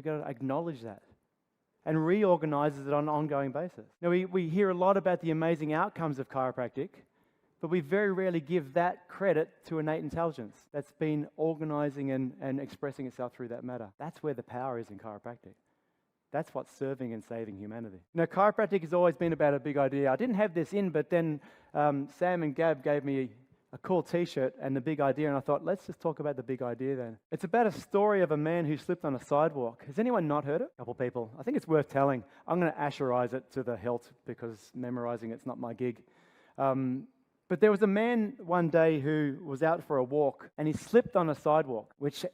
got to acknowledge that and reorganizes it on an ongoing basis. Now, we hear a lot about the amazing outcomes of chiropractic, but we very rarely give that credit to innate intelligence that's been organizing and expressing itself through that matter. That's where the power is in chiropractic. That's what's serving and saving humanity. Now, chiropractic has always been about a big idea. I didn't have this in, but then Sam and Gab gave me a cool t-shirt and the big idea, and I thought, let's just talk about the big idea then. It's about a story of a man who slipped on a sidewalk. Has anyone not heard it? A couple people. I think it's worth telling. I'm going to asherize it to the hilt because memorizing it's not my gig. But there was a man one day who was out for a walk, and he slipped on a sidewalk, which is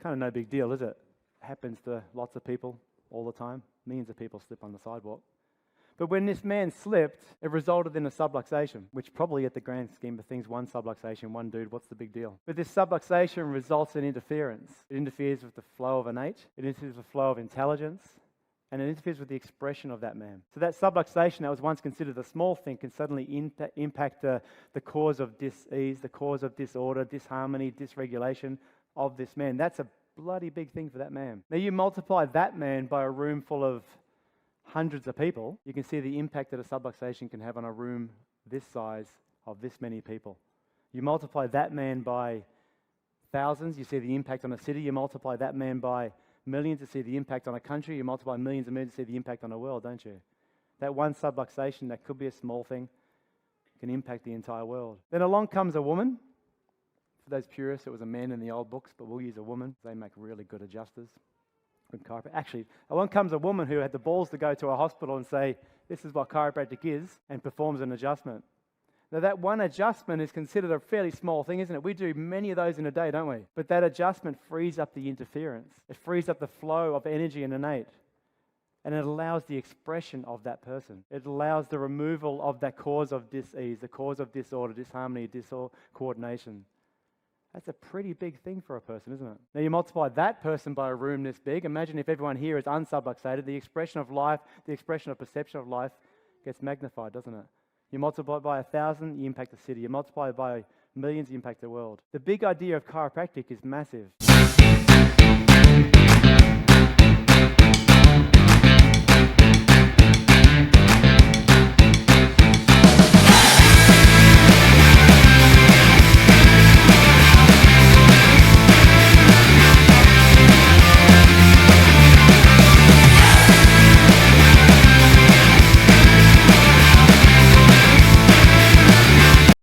kind of no big deal, is it? Happens to lots of people all the time. Millions of people slip on the sidewalk. But when this man slipped, it resulted in a subluxation, which probably at the grand scheme of things, one subluxation, one dude, what's the big deal? But this subluxation results in interference. It interferes with the flow of innate, it interferes with the flow of intelligence, and it interferes with the expression of that man. So that subluxation that was once considered a small thing can suddenly impact the cause of dis-ease, the cause of disorder, disharmony, dysregulation of this man. That's a bloody big thing for that man. Now you multiply that man by a room full of hundreds of people, you can see the impact that a subluxation can have on a room this size of this many people. You multiply that man by thousands, you see the impact on a city. You multiply that man by millions to see the impact on a country. You multiply millions and millions to see the impact on a world, don't you? That one subluxation, that could be a small thing, can impact the entire world. Then along comes a woman. For those purists, it was a man in the old books, but we'll use a woman. They make really good adjusters. Actually, along comes a woman who had the balls to go to a hospital and say, this is what chiropractic is, and performs an adjustment. Now that one adjustment is considered a fairly small thing, isn't it? We do many of those in a day, don't we? But that adjustment frees up the interference. It frees up the flow of energy and innate. And it allows the expression of that person. It allows the removal of that cause of dis-ease, the cause of disorder, disharmony, discoordination. That's a pretty big thing for a person, isn't it? Now you multiply that person by a room this big. Imagine if everyone here is unsubluxated, the expression of life, the expression of perception of life gets magnified, doesn't it? You multiply by 1,000, you impact the city. You multiply by millions, you impact the world. The big idea of chiropractic is massive.